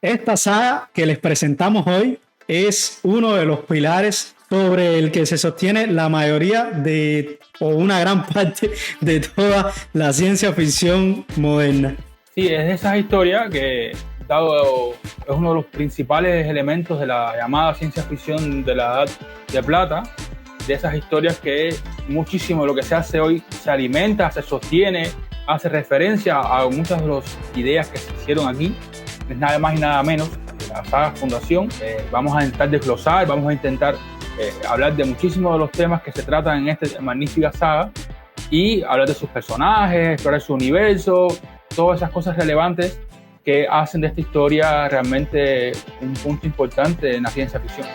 Esta saga que les presentamos hoy es uno de los pilares sobre el que se sostiene la mayoría o una gran parte de toda la ciencia ficción moderna. Sí, es de esas historias que, dado es uno de los principales elementos de la llamada ciencia ficción de la Edad de Plata, de esas historias que muchísimo de lo que se hace hoy se alimenta, se sostiene, hace referencia a muchas de las ideas que se hicieron aquí. Es nada más y nada menos la saga Fundación. Vamos a intentar desglosar, vamos a intentar hablar de muchísimos de los temas que se tratan en esta magnífica saga y hablar de sus personajes, explorar su universo, todas esas cosas relevantes que hacen de esta historia realmente un punto importante en la ciencia ficción.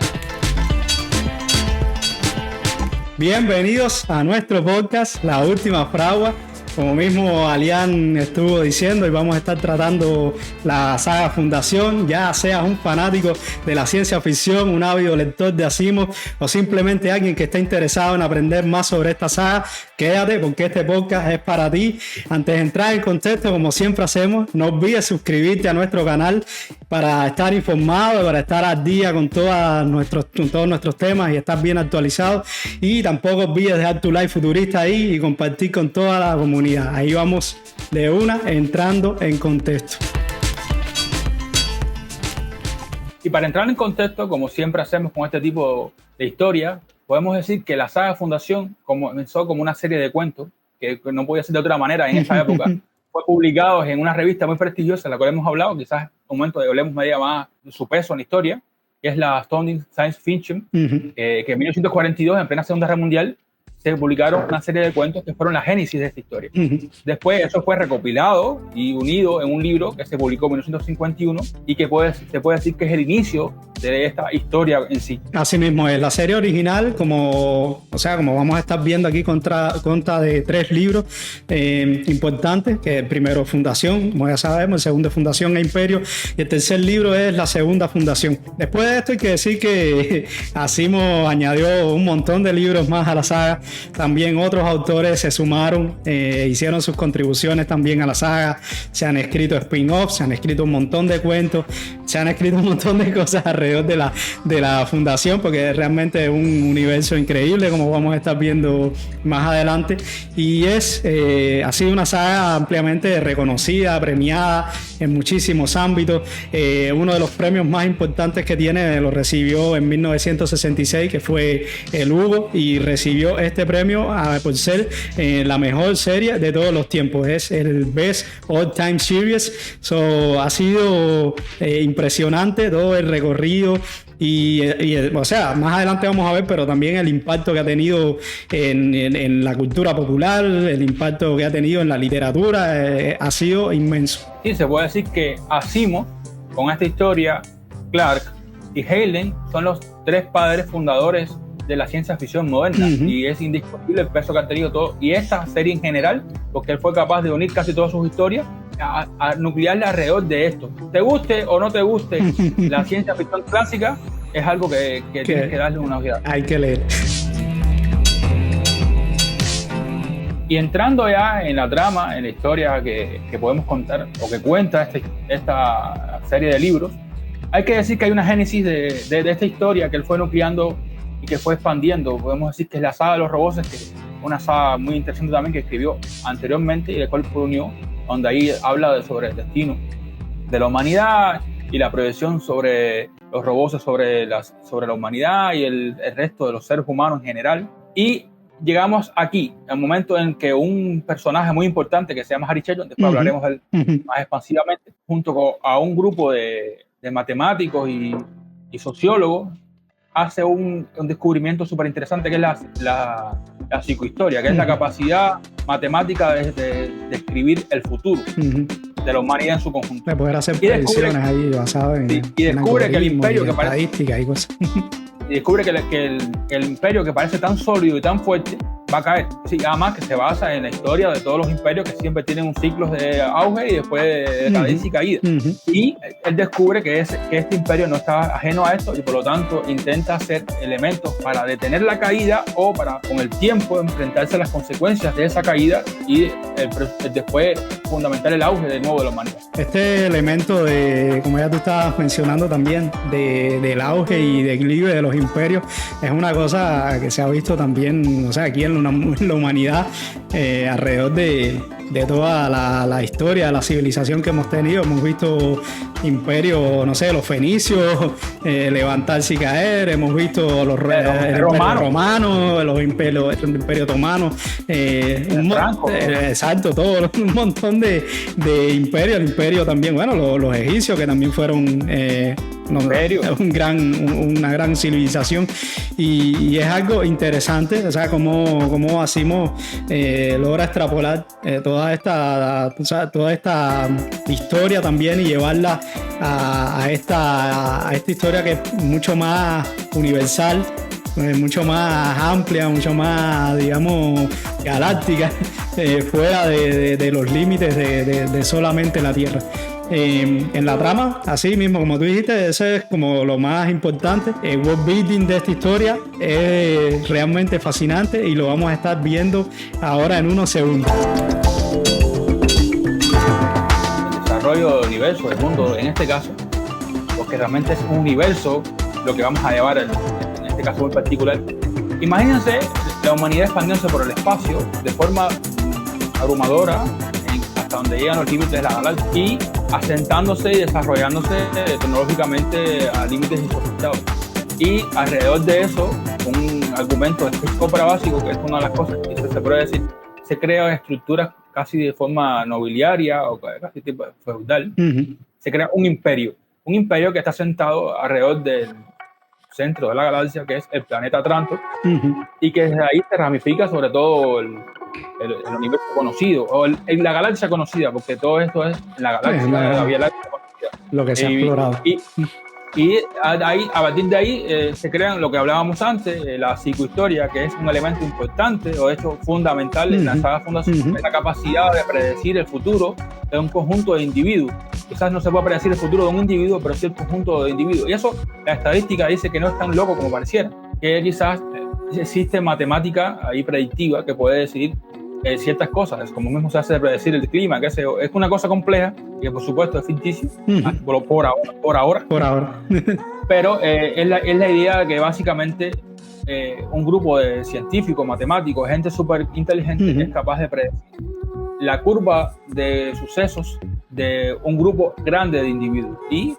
Bienvenidos a nuestro podcast, La Última Fragua. Como mismo Alian estuvo diciendo, y vamos a estar tratando la saga Fundación. Ya seas un fanático de la ciencia ficción, un ávido lector de Asimov o simplemente alguien que está interesado en aprender más sobre esta saga, quédate porque este podcast es para ti. Antes de entrar en contexto, como siempre hacemos, no olvides suscribirte a nuestro canal para estar informado, para estar al día con todos nuestros temas y estar bien actualizado. Y tampoco olvides dejar tu like futurista ahí y compartir con toda la comunidad. Ahí vamos de una entrando en contexto. Y para entrar en contexto, como siempre hacemos con este tipo de historia, podemos decir que la saga Fundación comenzó como una serie de cuentos, que no podía ser de otra manera en esa época. Fue publicado en una revista muy prestigiosa, la cual hemos hablado, quizás en un momento hablemos media más de su peso en la historia, que es la Astounding Science Fiction, que en 1942, en plena Segunda Guerra Mundial, se publicaron una serie de cuentos que fueron la génesis de esta historia. Después eso fue recopilado y unido en un libro que se publicó en 1951 y que se puede decir que es el inicio de esta historia en sí. Así mismo es. La serie original, como vamos a estar viendo aquí, consta de 3 libros importantes, que el primero Fundación, como ya sabemos, el segundo Fundación e Imperio, y el tercer libro es la Segunda Fundación. Después de esto hay que decir que Asimov añadió un montón de libros más a la saga. También otros autores se sumaron, hicieron sus contribuciones también a la saga. Se han escrito spin-offs, se han escrito un montón de cuentos, se han escrito un montón de cosas alrededor de la Fundación, porque realmente es un universo increíble, como vamos a estar viendo más adelante. Y ha sido una saga ampliamente reconocida, premiada en muchísimos ámbitos. Uno de los premios más importantes que tiene lo recibió en 1966, que fue el Hugo, y recibió este premio por ser la mejor serie de todos los tiempos. Es el Best All Time Series. Ha sido impresionante todo el recorrido más adelante vamos a ver, pero también el impacto que ha tenido en la cultura popular, el impacto que ha tenido en la literatura, ha sido inmenso. Sí, se puede decir que Asimov, con esta historia, Clarke y Heinlein son los 3 padres fundadores de la ciencia ficción moderna, y es indiscutible el peso que han tenido todos, y esta serie en general, porque él fue capaz de unir casi todas sus historias a nuclearla alrededor de esto. Te guste o no te guste la ciencia ficción clásica, es algo que tienes que darle una ojeada. Hay que leer. Y entrando ya en la trama, en la historia que podemos contar, o que cuenta esta serie de libros, hay que decir que hay una génesis de esta historia que él fue nucleando y que fue expandiendo. Podemos decir que es la saga de los robots, que es una saga muy interesante también que escribió anteriormente y de cual unió, donde ahí habla sobre el destino de la humanidad y la proyección sobre los robots sobre la humanidad y el resto de los seres humanos en general. Y llegamos aquí, al momento en que un personaje muy importante que se llama Harry Chapman, después hablaremos de él más expansivamente, junto a un grupo de matemáticos y sociólogos, hace un descubrimiento súper interesante, que es la psicohistoria, que es la capacidad matemática de escribir el futuro de la humanidad en su conjunto. De poder hacer predicciones ahí basadas en y descubre que el imperio estadística y cosas. Y descubre que el imperio, que parece tan sólido y tan fuerte, va a caer. Sí, además que se basa en la historia de todos los imperios que siempre tienen un ciclo de auge y después de decadencia y caída. Y él descubre que este imperio no está ajeno a esto y por lo tanto intenta hacer elementos para detener la caída o para con el tiempo enfrentarse a las consecuencias de esa caída y después fundamentar el auge de nuevo de la humanidad. Este elemento de, como ya tú estabas mencionando también, del auge y declive de los imperios, es una cosa que se ha visto también, o sea, aquí en la humanidad, alrededor de toda la historia, la civilización que hemos tenido. Hemos visto imperios, no sé, los fenicios levantarse y caer, hemos visto los romanos, el imperio otomano, exacto, todo, un montón de imperios, el imperio también, bueno, los egipcios que también fueron una gran civilización y es algo interesante, o sea, cómo Asimov logra extrapolar toda esta historia también y llevarla a esta historia que es mucho más universal, mucho más amplia, mucho más, digamos, galáctica, fuera de los límites de solamente la Tierra. En la trama, así mismo como tú dijiste, eso es como lo más importante. El world building de esta historia es realmente fascinante y lo vamos a estar viendo ahora en unos segundos. El desarrollo del universo, del mundo, en este caso, porque realmente es un universo lo que vamos a llevar en este caso muy particular. Imagínense la humanidad expandiéndose por el espacio de forma abrumadora hasta donde llegan los límites de la galaxia y asentándose y desarrollándose tecnológicamente a límites insospechados. Y alrededor de eso, un argumento de físico básico, que es una de las cosas que se puede decir, se crean estructuras casi de forma nobiliaria o casi tipo feudal. Se crea un imperio que está sentado alrededor del centro de la galaxia, que es el planeta Trantor, y que desde ahí se ramifica sobre todo el universo conocido, o la galaxia conocida, porque todo esto es la galaxia, la Vía Láctea conocida. Lo que se ha explorado. Y ahí, a partir de ahí se crean lo que hablábamos antes, la psicohistoria, que es un elemento importante, o de hecho fundamental en la saga Fundación, es la capacidad de predecir el futuro de un conjunto de individuos. Quizás no se puede predecir el futuro de un individuo, pero sí el conjunto de individuos. Y eso, la estadística dice que no es tan loco como pareciera, que quizás existe matemática ahí predictiva que puede decir ciertas cosas, como mismo se hace predecir el clima, que es una cosa compleja, que por supuesto es ficticio, por ahora. Pero es la idea de que básicamente un grupo de científicos, matemáticos, gente súper inteligente es capaz de predecir la curva de sucesos de un grupo grande de individuos. Y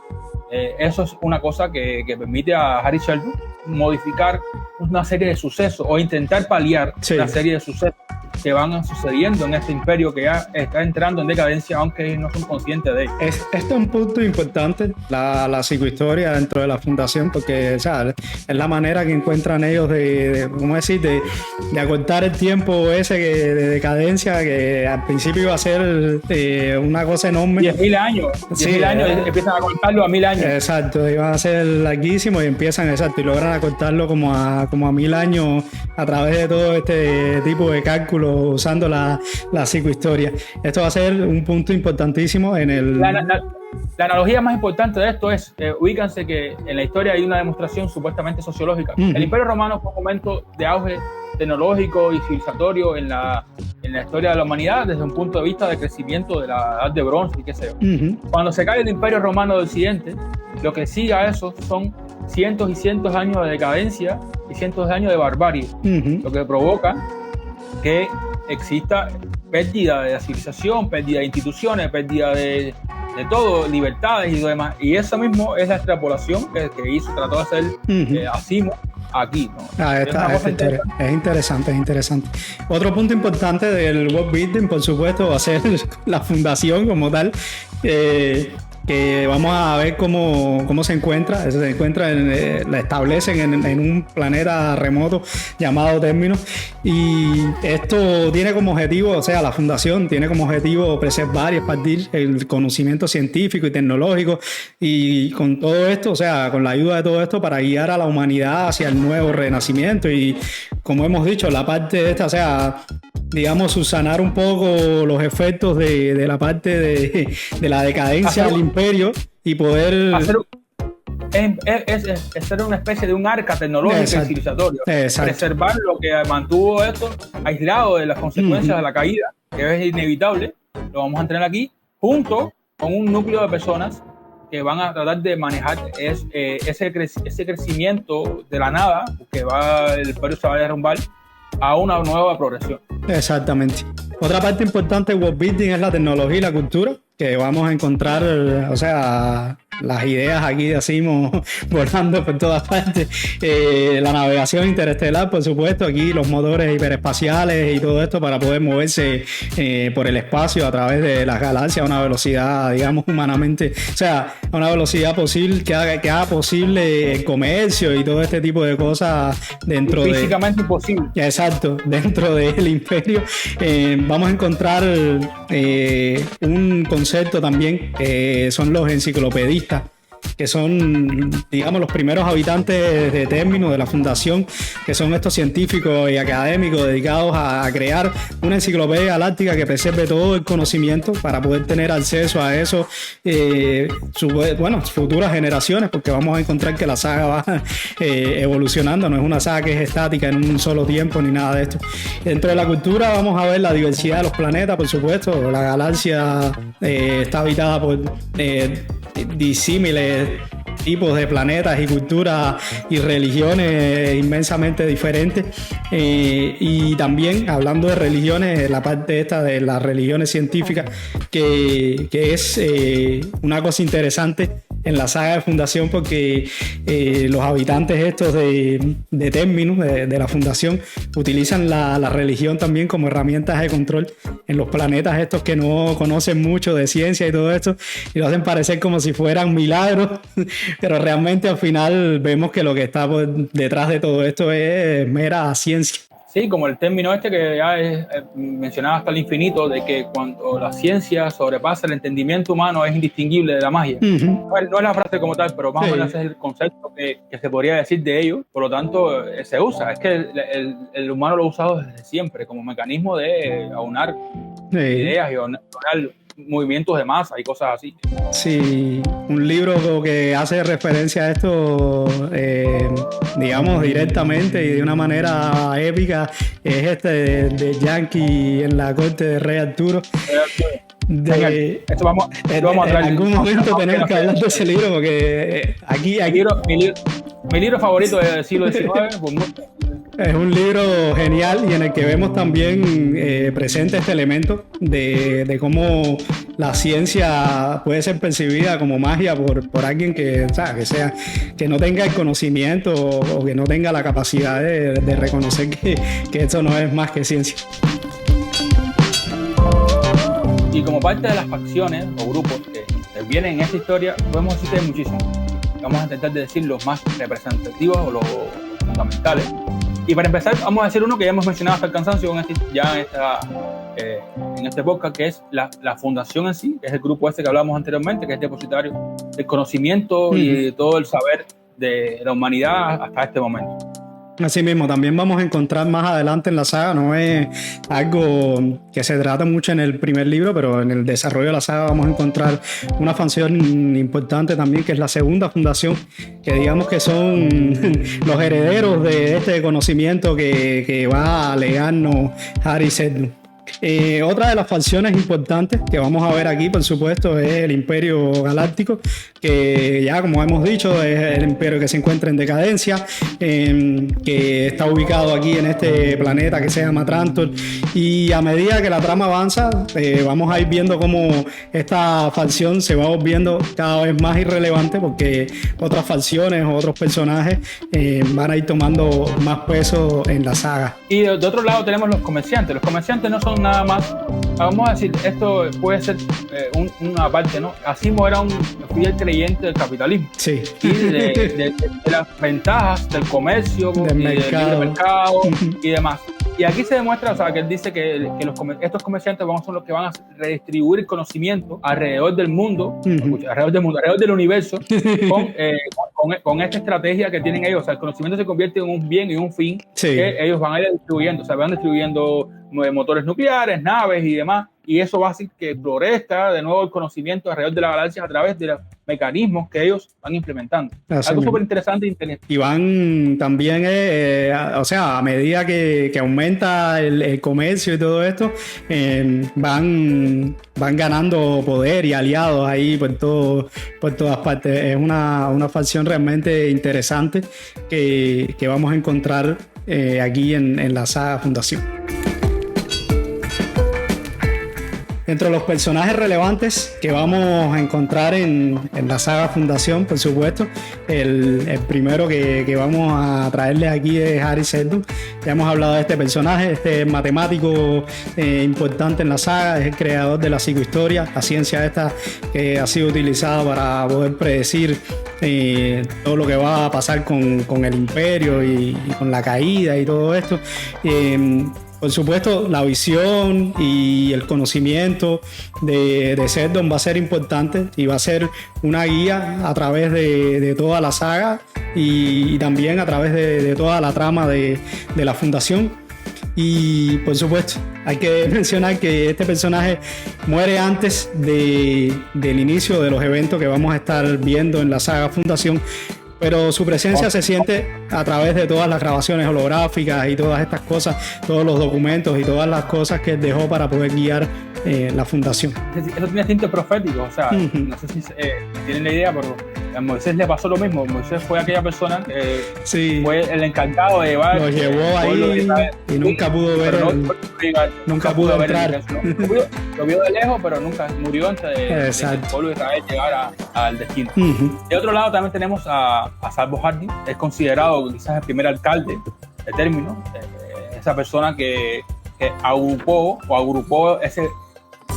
eso es una cosa que permite a Harry Sheldon modificar una serie de sucesos o intentar paliar una serie de sucesos que van sucediendo en este imperio que ya está entrando en decadencia, aunque no son conscientes de ello. Este es un punto importante, la psicohistoria dentro de la fundación, porque, o sea, es la manera que encuentran ellos de acortar el tiempo ese de decadencia, que al principio iba a ser una cosa enorme. 10.000 años. 10.000 años, empiezan a cortarlo a 1.000 años. Exacto, iban a ser larguísimos y empiezan, y logran acortarlo como a 1.000 años a través de todo este tipo de cálculos usando la psicohistoria. Esto va a ser un punto importantísimo en el... La analogía más importante de esto es, ubícanse que en la historia hay una demostración supuestamente sociológica. El Imperio Romano fue un momento de auge tecnológico y civilizatorio en la historia de la humanidad desde un punto de vista de crecimiento de la edad de bronce y qué sé yo. Cuando se cae el Imperio Romano de Occidente, lo que sigue a eso son cientos y cientos de años de decadencia y cientos de años de barbarie, lo que provoca que exista pérdida de la civilización, pérdida de instituciones, pérdida de todo, libertades y lo demás. Y eso mismo es la extrapolación que trató de hacer Asimov aquí, ¿no? Es interesante. Otro punto importante del world building, por supuesto, va a ser la fundación como tal. que vamos a ver cómo se encuentra. La establecen en un planeta remoto llamado Terminus, y esto tiene como objetivo, o sea, la fundación tiene como objetivo preservar y expandir el conocimiento científico y tecnológico, y con todo esto, o sea, con la ayuda de todo esto, para guiar a la humanidad hacia el nuevo renacimiento. Y como hemos dicho, la parte de esta, o sea, digamos, subsanar un poco los efectos de la parte de la decadencia del imperio, y poder es ser una especie de un arca tecnológica y civilizatoria. Preservar lo que mantuvo esto aislado de las consecuencias de la caída, que es inevitable. Lo vamos a tener aquí, junto con un núcleo de personas que van a tratar de manejar ese crecimiento de la nada, que el imperio se va a derrumbar, a una nueva progresión. Exactamente. Otra parte importante de world building es la tecnología y la cultura, que vamos a encontrar, o sea, las ideas aquí decimos volando por todas partes. La navegación interestelar, por supuesto, aquí los motores hiperespaciales y todo esto para poder moverse por el espacio a través de las galaxias a una velocidad, digamos, humanamente, o sea, a una velocidad posible que haga posible el comercio y todo este tipo de cosas dentro físicamente imposible. Exacto, dentro del imperio. Vamos a encontrar un concepto también, son los enciclopedistas, que son, digamos, los primeros habitantes de Terminus, de la fundación, que son estos científicos y académicos dedicados a crear una enciclopedia galáctica que preserve todo el conocimiento para poder tener acceso a eso, futuras generaciones, porque vamos a encontrar que la saga va evolucionando, no es una saga que es estática en un solo tiempo ni nada de esto. Dentro de la cultura vamos a ver la diversidad de los planetas, por supuesto. La galaxia está habitada por disímiles tipos de planetas y culturas y religiones inmensamente diferentes, y también, hablando de religiones, la parte esta de las religiones científicas, que es una cosa interesante en la saga de fundación, porque los habitantes estos de Terminus, de la fundación, utilizan la religión también como herramientas de control en los planetas estos que no conocen mucho de ciencia y todo esto, y lo hacen parecer como si fueran milagros, pero realmente al final vemos que lo que está detrás de todo esto es mera ciencia. Sí, como el término este que ya es mencionado hasta el infinito, de que cuando la ciencia sobrepasa el entendimiento humano es indistinguible de la magia. No es la frase como tal, pero más o menos es el concepto que se podría decir de ello. Por lo tanto, se usa. Es que el humano lo ha usado desde siempre como mecanismo de aunar ideas y aunar movimientos de masa y cosas así. Sí, un libro que hace referencia a esto, digamos, directamente y de una manera épica, es este de Yankee en la corte de Rey Arturo. Esto vamos a en algún momento tenemos que hablar de ese libro, porque aquí mi libro favorito del siglo XIX, pues es un libro genial, y en el que vemos también presente este elemento de cómo la ciencia puede ser percibida como magia por alguien que no tenga el conocimiento o que no tenga la capacidad de reconocer que esto no es más que ciencia. Y como parte de las facciones o grupos que vienen en esta historia, podemos decir que hay muchísimos. Vamos a intentar decir los más representativos o los fundamentales. Y para empezar, vamos a decir uno que ya hemos mencionado hasta el cansancio en este podcast, que es la fundación en sí, que es el grupo este que hablábamos anteriormente, que es depositario del conocimiento y de todo el saber de la humanidad hasta este momento. Así mismo, también vamos a encontrar más adelante en la saga, no es algo que se trata mucho en el primer libro, pero en el desarrollo de la saga vamos a encontrar una función importante también, que es la segunda fundación, que digamos que son los herederos de este conocimiento que va a legarnos Hari Seldon. Otra de las facciones importantes que vamos a ver aquí, por supuesto, es el Imperio Galáctico, que ya, como hemos dicho, es el imperio que se encuentra en decadencia, que está ubicado aquí en este planeta que se llama Trantor, y a medida que la trama avanza, vamos a ir viendo cómo esta facción se va volviendo cada vez más irrelevante, porque otras facciones o otros personajes van a ir tomando más peso en la saga. Y de otro lado tenemos los comerciantes. Los comerciantes no son son nada más, vamos a decir, esto puede ser una parte, ¿no? Asimov era un fiel creyente del capitalismo, sí, y de las ventajas del comercio, del mercado y demás. Y aquí se demuestra, o sea, que él dice que estos comerciantes son los que van a redistribuir el conocimiento alrededor del mundo, alrededor del universo, con esta estrategia que tienen ellos. O sea, el conocimiento se convierte en un bien y un fin que ellos van a ir distribuyendo. O sea, van distribuyendo motores nucleares, naves y demás. Y eso va a hacer que florezca de nuevo el conocimiento alrededor de la galaxia a través de los mecanismos que ellos van implementando. Algo súper interesante e inteligente. Y van también, o sea, a medida que aumenta el comercio y todo esto, van ganando poder y aliados ahí por todas partes. Es una facción realmente interesante que vamos a encontrar aquí en la saga Fundación. Entre los personajes relevantes que vamos a encontrar en la saga Fundación, por supuesto, el primero que vamos a traerles aquí es Hari Seldon. Ya hemos hablado de este personaje, este matemático importante en la saga, es el creador de la psicohistoria, la ciencia esta que ha sido utilizada para poder predecir todo lo que va a pasar con el imperio y con la caída y todo esto. Por supuesto, la visión y el conocimiento de Seldon va a ser importante y va a ser una guía a través de toda la saga y también a través de toda la trama de la Fundación. Y por supuesto, hay que mencionar que este personaje muere antes del inicio de los eventos que vamos a estar viendo en la saga Fundación, pero su presencia se siente a través de todas las grabaciones holográficas y todas estas cosas, todos los documentos y todas las cosas que él dejó para poder guiar la Fundación. Eso tiene tintes proféticos, o sea, no sé si tienen la idea, pero a Moisés le pasó lo mismo. Moisés fue aquella persona que fue el encargado de llevar. Lo llevó ahí y nunca pudo ver. Nunca pudo entrar. Lo vio de lejos, pero nunca murió antes de que el pueblo de Israel llegara al destino. De otro lado también tenemos a Salvo Harding. Es considerado quizás el primer alcalde de término, esa persona que agrupó ese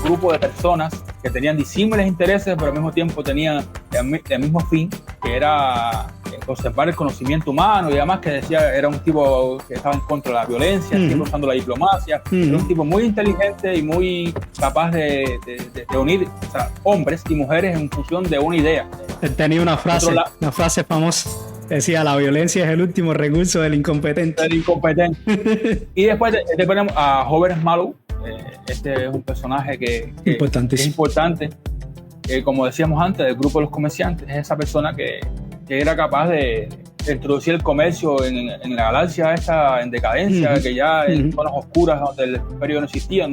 grupo de personas que tenían disímiles intereses, pero al mismo tiempo tenían el mismo fin, que era conservar el conocimiento humano, y además que decía era un tipo que estaba en contra de la violencia, siempre usando la diplomacia. Era un tipo muy inteligente y muy capaz de unir, o sea, hombres y mujeres en función de una idea. Él tenía una frase famosa. Decía, la violencia es el último recurso del incompetente. Y después tenemos a Hobart Mallow. Este es un personaje que es importante. Como decíamos antes, del grupo de los comerciantes. Es esa persona que era capaz de introducir el comercio en la galaxia esta en decadencia, que ya en zonas oscuras donde el imperio no existía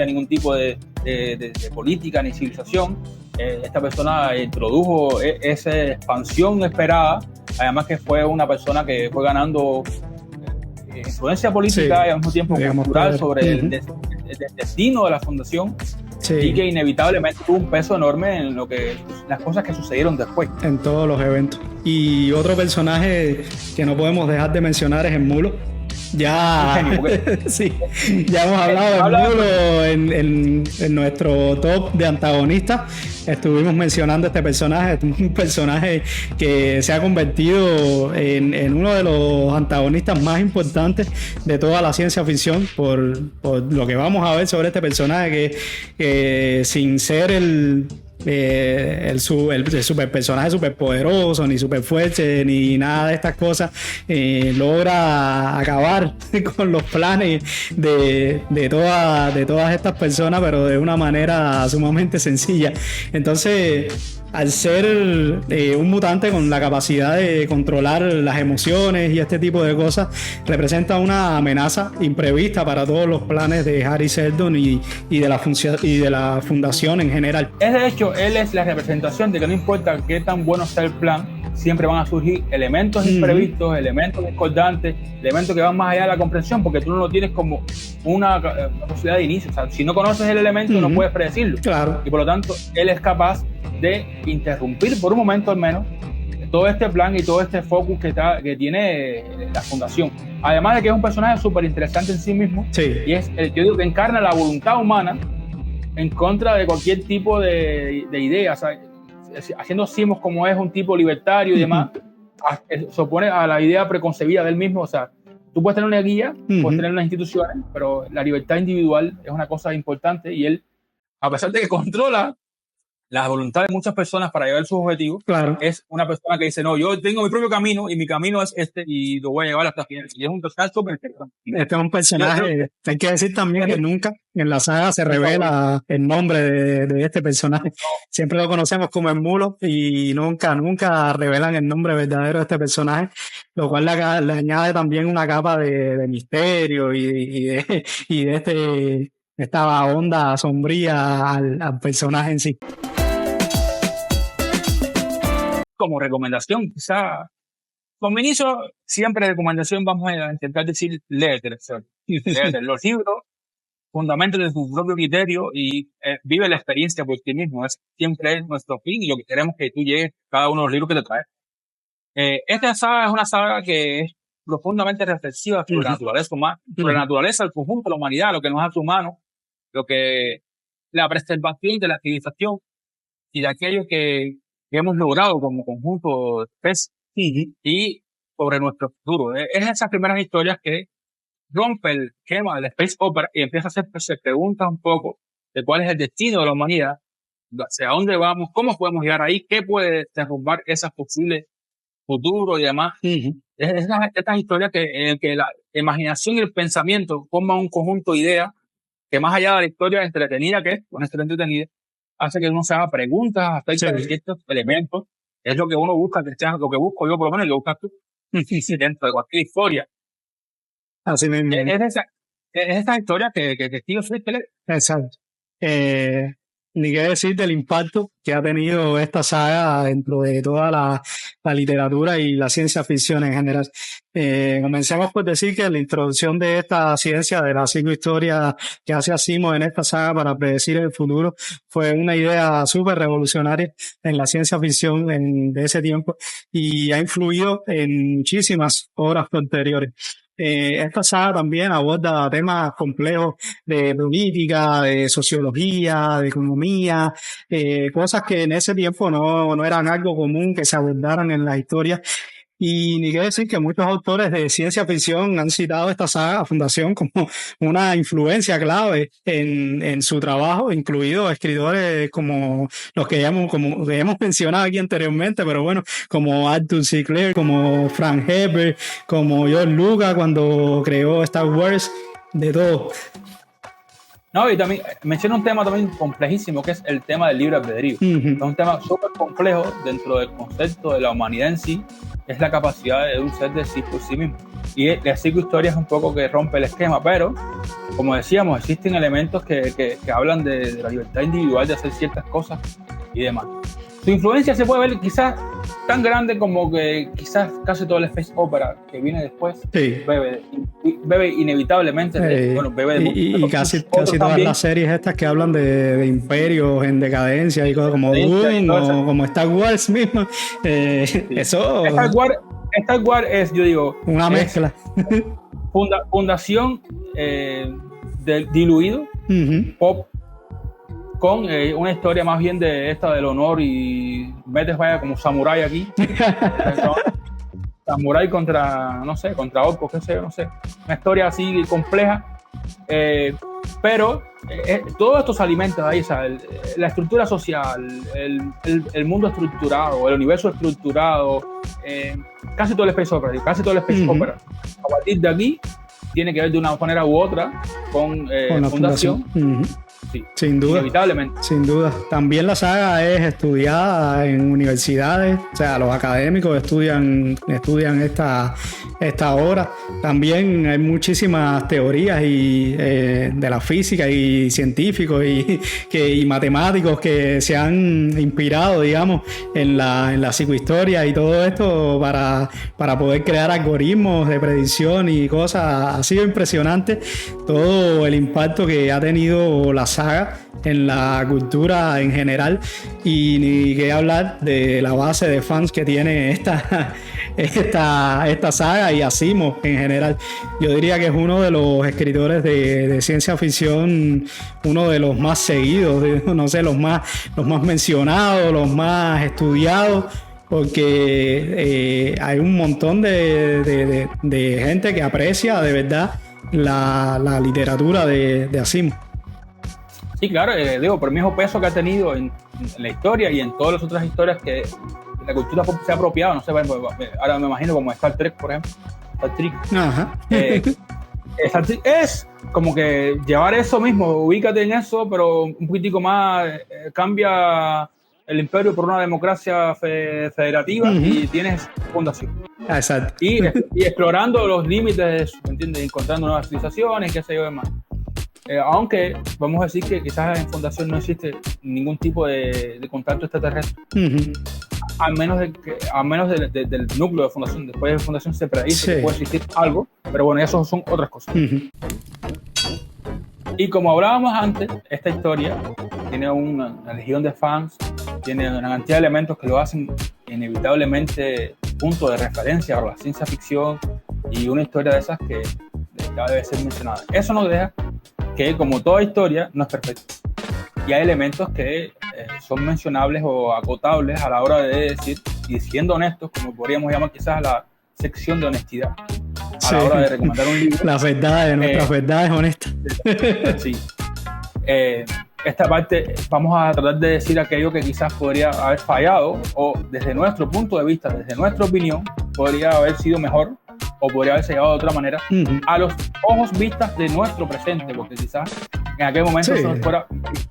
ningún tipo de política ni civilización. Esta persona introdujo esa expansión esperada, además que fue una persona que fue ganando influencia política y al mismo tiempo cultural sobre el destino de la Fundación, y que inevitablemente tuvo un peso enorme en las cosas que sucedieron después. En todos los eventos. Y otro personaje que no podemos dejar de mencionar es el Mulo. Ya hemos hablado del Mulo en nuestro top de antagonistas. Estuvimos mencionando este personaje, un personaje que se ha convertido en uno de los antagonistas más importantes de toda la ciencia ficción por lo que vamos a ver sobre este personaje que sin ser el super personaje super poderoso, ni super fuerte, ni nada de estas cosas, logra acabar con los planes de todas estas personas, pero de una manera sumamente sencilla. Entonces, al ser un mutante con la capacidad de controlar las emociones y este tipo de cosas, representa una amenaza imprevista para todos los planes de Hari Seldon y de la Fundación en general. De hecho, él es la representación de que no importa qué tan bueno sea el plan, siempre van a surgir elementos imprevistos, elementos discordantes, elementos que van más allá de la comprensión, porque tú no lo tienes como una posibilidad de inicio. O sea, si no conoces el elemento, no puedes predecirlo. Claro. Y por lo tanto, él es capaz de interrumpir por un momento al menos todo este plan y todo este focus que tiene la fundación. Además de que es un personaje súper interesante en sí mismo, Sí. y yo digo que encarna la voluntad humana en contra de cualquier tipo de idea, o sea, haciendo símbolos como es un tipo libertario y demás, se opone a la idea preconcebida del mismo. O sea, tú puedes tener una guía, puedes tener unas instituciones, pero la libertad individual es una cosa importante, y él, a pesar de que controla la voluntad de muchas personas para llegar a sus objetivos, Claro. es una persona que dice, no, yo tengo mi propio camino y mi camino es este y lo voy a llevar hasta el final. Y es un personaje súper interesante. Este es un personaje, hay que decir también que nunca en la saga se revela el nombre de este personaje. Siempre lo conocemos como el Mulo y nunca revelan el nombre verdadero de este personaje, lo cual le añade también una capa de misterio y de esta onda sombría al personaje en sí. Como recomendación, quizá, con mi inicio, siempre de recomendación vamos a intentar decir, léete los libros, fundamentos de tu propio criterio y vive la experiencia por ti mismo. Siempre es nuestro fin y lo que queremos que tú llegues a cada uno de los libros que te traes. Esta saga es una saga que es profundamente reflexiva sobre la naturaleza humana, sobre la naturaleza, el conjunto de la humanidad, lo que nos hace humanos, la preservación de la civilización y de aquello que hemos logrado como conjunto de especies y sobre nuestro futuro. Es esas primeras historias que rompe el esquema del space opera y empieza a hacerse preguntas un poco de cuál es el destino de la humanidad, hacia dónde vamos, cómo podemos llegar ahí, qué puede derrumbar esas posibles futuros y demás. Estas historias en que la imaginación y el pensamiento forman un conjunto de ideas que, más allá de la historia entretenida que es, con esta entretenida, hace que uno se haga preguntas acerca de ciertos elementos. Es lo que uno busca, lo que busco yo por lo menos, y lo buscas tú dentro de cualquier historia. Así mismo. Es esa historia que Steve Smith. Exacto. Ni qué decir del impacto que ha tenido esta saga dentro de toda la literatura y la ciencia ficción en general. Comencemos por decir que la introducción de esta ciencia, de la psicohistoria que hace Asimov en esta saga para predecir el futuro, fue una idea súper revolucionaria en la ciencia ficción de ese tiempo y ha influido en muchísimas obras posteriores. Esta saga también aborda temas complejos de política, de sociología, de economía, cosas que en ese tiempo no eran algo común que se abordaran en la historia. Y ni qué decir que muchos autores de ciencia ficción han citado esta saga Fundación como una influencia clave en su trabajo, incluidos escritores como los que hemos mencionado aquí anteriormente, pero bueno, como Arthur C. Clarke, como Frank Herbert, como George Lucas cuando creó Star Wars, de todo. No, y también menciona un tema también complejísimo, que es el tema del libre albedrío. Es un tema súper complejo dentro del concepto de la humanidad en sí, es la capacidad de un ser de sí por sí mismo. Y la psicohistoria es un poco que rompe el esquema, pero, como decíamos, existen elementos que hablan de la libertad individual de hacer ciertas cosas y demás. Su influencia se puede ver quizás tan grande como que quizás casi todo el space opera que viene después bebe inevitablemente bebe de y casi todas las series estas que hablan de imperios en decadencia y cosas como Dune o como Star Wars mismo, eso Star Wars es, yo digo, una mezcla. Fundación diluido pop con una historia más bien de esta del honor y metes vaya como samurái aquí. Samurái contra orcos, qué sé yo, no sé. Una historia así compleja. Pero todos estos alimentos ahí, o sea, la estructura social, el mundo estructurado, el universo estructurado, casi todo el space opera. A partir de aquí tiene que ver de una manera u otra con la Fundación. Sí, sin duda, inevitablemente. Sin duda. También la saga es estudiada en universidades, o sea, los académicos estudian esta obra. También hay muchísimas teorías de la física y científicos y matemáticos que se han inspirado, digamos, en la psicohistoria y todo esto para poder crear algoritmos de predicción y cosas. Ha sido impresionante todo el impacto que ha tenido la saga saga en la cultura en general, y ni qué hablar de la base de fans que tiene esta saga y Asimov en general. Yo diría que es uno de los escritores de ciencia ficción, uno de los más seguidos, no sé, los más mencionados, los más estudiados, porque hay un montón de gente que aprecia de verdad la literatura de Asimov. Sí, claro, digo, por el mismo peso que ha tenido en la historia y en todas las otras historias que la cultura pop se ha apropiado, no sé, ahora me imagino como Star Trek, por ejemplo. Star Trek. Ajá. Star Trek es como que llevar eso mismo, ubícate en eso, pero un poquitico más, cambia el imperio por una democracia federativa, y tienes fundación. Exacto. Y explorando los límites, ¿entiendes? Encontrando nuevas civilizaciones, qué sé yo, demás. Aunque vamos a decir que quizás en Fundación no existe ningún tipo de contacto extraterrestre, al menos del núcleo de Fundación. Después de Fundación se predice que puede existir algo, pero bueno, eso son otras cosas. Y como hablábamos antes, esta historia tiene una legión de fans, tiene una cantidad de elementos que lo hacen inevitablemente punto de referencia para la ciencia ficción, y una historia de esas que debe ser mencionada. Eso no deja que, como toda historia, no es perfecta. Y hay elementos que son mencionables o acotables a la hora de decir, y siendo honestos, como podríamos llamar quizás la sección de honestidad, a la hora de recomendar un libro. Las verdades, nuestras verdades honestas. Sí. Esta parte vamos a tratar de decir aquello que quizás podría haber fallado, o desde nuestro punto de vista, desde nuestra opinión, podría haber sido mejor, o podría haberse llegado de otra manera, a los ojos vistas de nuestro presente, porque quizás en aquel momento eso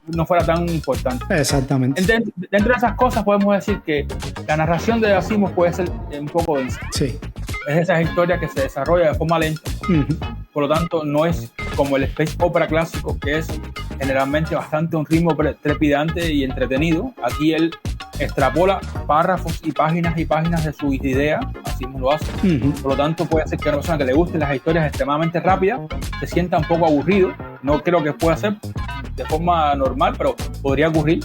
no fuera tan importante. Exactamente. Dentro de esas cosas podemos decir que la narración de Asimov puede ser un poco densa. Sí. Es de esas historias que se desarrolla de forma lenta, por lo tanto no es como el space opera clásico, que es generalmente bastante un ritmo trepidante y entretenido. Aquí él extrapola párrafos y páginas de su idea, así lo hace. Por lo tanto, puede ser que a una persona que le gusten las historias extremadamente rápidas se sienta un poco aburrido. No creo que pueda ser de forma normal, pero podría ocurrir.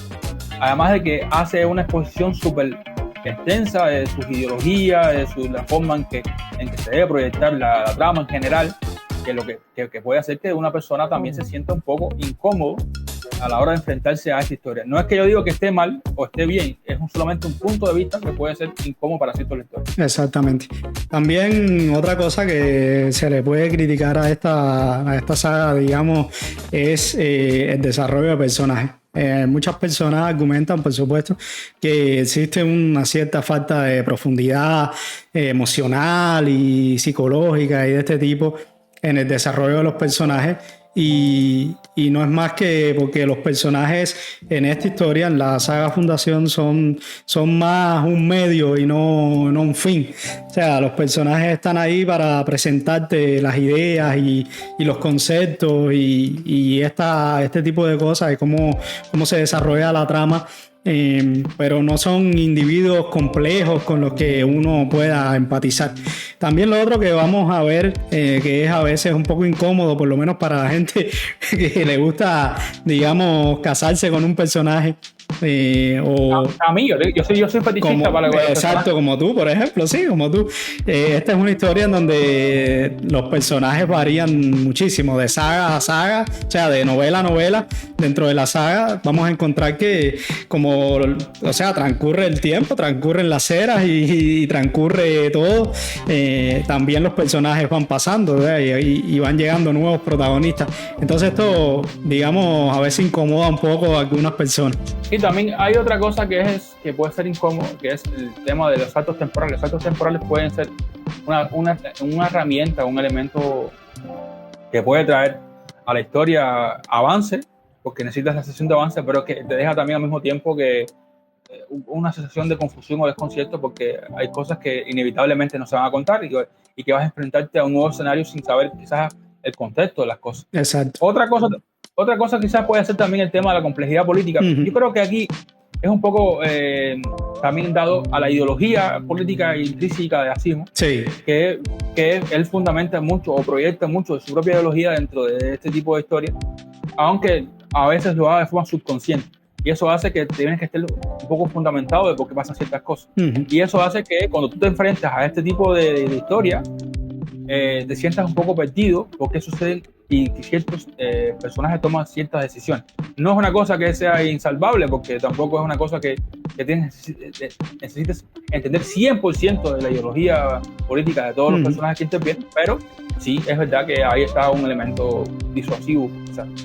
Además de que hace una exposición súper extensa de sus ideologías, de la forma en que se debe proyectar la trama en general, que puede hacer que una persona también se sienta un poco incómodo a la hora de enfrentarse a esta historia. No es que yo digo que esté mal o esté bien, es solamente un punto de vista que puede ser incómodo para ciertos lectores. Exactamente. También otra cosa que se le puede criticar a esta saga, digamos, es el desarrollo de personajes. Muchas personas argumentan, por supuesto, que existe una cierta falta de profundidad emocional y psicológica y de este tipo en el desarrollo de los personajes, y no es más que porque los personajes en esta historia, en la saga Fundación, son más un medio y no un fin. O sea, los personajes están ahí para presentarte las ideas y los conceptos y este tipo de cosas, y cómo se desarrolla la trama. Pero no son individuos complejos con los que uno pueda empatizar. También lo otro que vamos a ver, que es a veces un poco incómodo, por lo menos para la gente que le gusta, digamos, casarse con un personaje. A mí, yo soy fetichista para el exacto, como tú, por ejemplo, sí, como tú. Esta es una historia en donde los personajes varían muchísimo, de saga a saga, o sea, de novela a novela. Dentro de la saga vamos a encontrar que transcurre el tiempo, transcurren las eras y transcurre todo. También los personajes van pasando, y van llegando nuevos protagonistas. Entonces esto, digamos, a veces incomoda un poco a algunas personas. Y también hay otra cosa que puede ser incómodo, que es el tema de los saltos temporales. Los saltos temporales pueden ser una herramienta, un elemento que puede traer a la historia avance, porque necesitas la sensación de avance, pero que te deja también al mismo tiempo que una sensación de confusión o desconcierto, porque hay cosas que inevitablemente no se van a contar y que vas a enfrentarte a un nuevo escenario sin saber quizás el contexto de las cosas. Exacto. Otra cosa quizás puede ser también el tema de la complejidad política. Yo creo que aquí es un poco también dado a la ideología política intrínseca de Asimov, que él fundamenta mucho o proyecta mucho de su propia ideología dentro de este tipo de historias, aunque a veces lo haga de forma subconsciente. Y eso hace que tienes que estar un poco fundamentado de por qué pasan ciertas cosas. Y eso hace que cuando tú te enfrentas a este tipo de historia, te sientas un poco perdido por qué suceden y que ciertos personajes toman ciertas decisiones. No es una cosa que sea insalvable, porque tampoco es una cosa que necesites entender 100% de la ideología política de todos los personajes que intervienen, pero sí es verdad que ahí está un elemento disuasivo.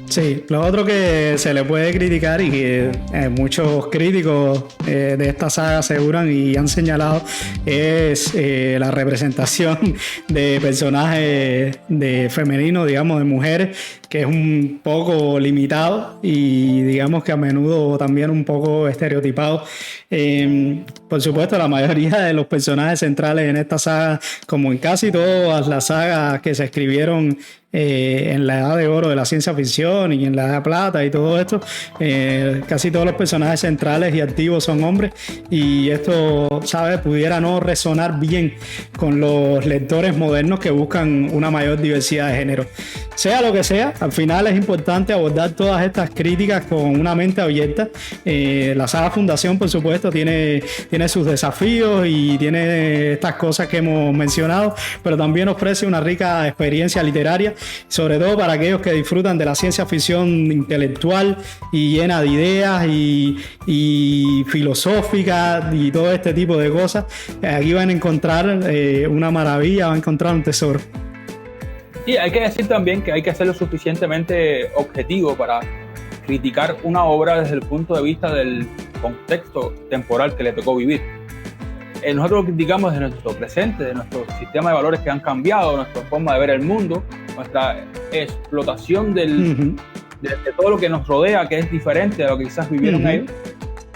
Sí, lo otro que se le puede criticar y que muchos críticos de esta saga aseguran y han señalado es la representación de personajes femeninos, digamos, de mujeres, que es un poco limitado y digamos que a menudo también un poco estereotipado. Por supuesto, la mayoría de los personajes centrales en esta saga, como en casi todas las sagas que se escribieron en la edad de oro de la ciencia ficción y en la edad de plata y todo esto, casi todos los personajes centrales y activos son hombres, y esto, ¿sabes?, pudiera no resonar bien con los lectores modernos que buscan una mayor diversidad de género. Sea lo que sea, al final es importante abordar todas estas críticas con una mente abierta. La saga Fundación, por supuesto, tiene sus desafíos y tiene estas cosas que hemos mencionado, pero también ofrece una rica experiencia literaria, sobre todo para aquellos que disfrutan de la ciencia ficción intelectual y llena de ideas y filosófica y todo este tipo de cosas. Aquí van a encontrar una maravilla, van a encontrar un tesoro. Y hay que decir también que hay que hacerlo suficientemente objetivo para criticar una obra desde el punto de vista del contexto temporal que le tocó vivir. Nosotros lo criticamos de nuestro presente, de nuestro sistema de valores que han cambiado, nuestra forma de ver el mundo, nuestra explotación de todo lo que nos rodea, que es diferente de lo que quizás vivieron ellos,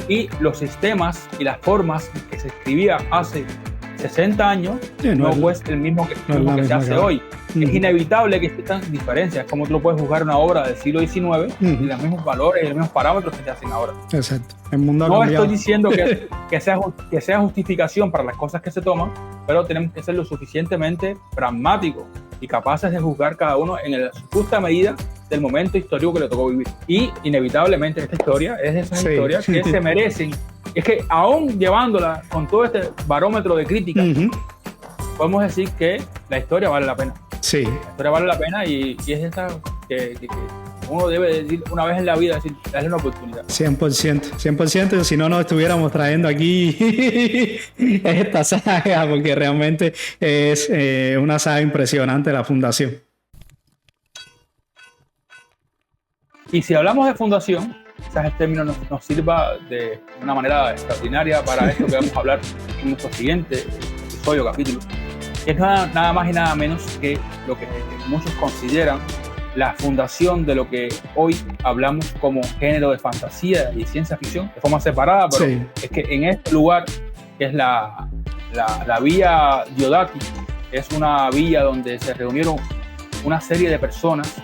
y los sistemas y las formas que se escribía hace 60 años no es el mismo que se hace hoy. Es inevitable que existan diferencias, como tú lo puedes juzgar una obra del siglo XIX y los mismos valores y los mismos parámetros que se hacen ahora. Exacto. El mundo no estoy diciendo que sea justificación para las cosas que se toman, pero tenemos que ser lo suficientemente pragmáticos y capaces de juzgar cada uno en la justa medida del momento histórico que le tocó vivir. Y inevitablemente esta historia es de esas historias que se merecen. Es que aún llevándola con todo este barómetro de crítica, podemos decir que la historia vale la pena. Sí. La historia vale la pena y es esa que uno debe decir una vez en la vida, decir, darle una oportunidad. 100%, si no nos estuviéramos trayendo aquí esta saga, porque realmente es una saga impresionante, la Fundación. Y si hablamos de Fundación, quizás el término nos sirva de una manera extraordinaria para esto que vamos a hablar en nuestro siguiente episodio, capítulo. Es nada más y nada menos que lo que muchos consideran la fundación de lo que hoy hablamos como género de fantasía y ciencia ficción, de forma separada, pero es que en este lugar, que es la Villa Diodati, es una villa donde se reunieron una serie de personas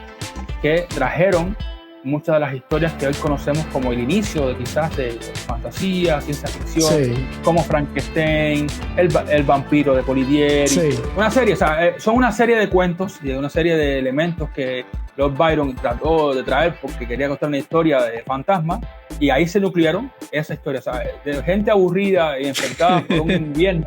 que trajeron muchas de las historias que hoy conocemos como el inicio de quizás de fantasía, ciencia ficción, como Frankenstein, el vampiro de Polidieri, una serie, o sea, son una serie de cuentos y una serie de elementos que Lord Byron trató de traer porque quería contar una historia de fantasmas, y ahí se nuclearon esa historia, o sea, de gente aburrida y enfrentada por un invierno,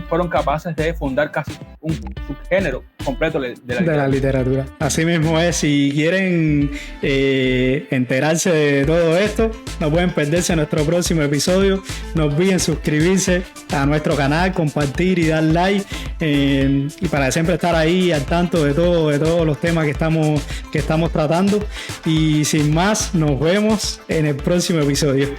fueron capaces de fundar casi un subgénero completo de la literatura. Así mismo es. Si quieren enterarse de todo esto, no pueden perderse nuestro próximo episodio. No olviden suscribirse a nuestro canal, compartir y dar like, y para siempre estar ahí al tanto de todos los temas que estamos tratando. Y sin más, nos vemos en el próximo episodio.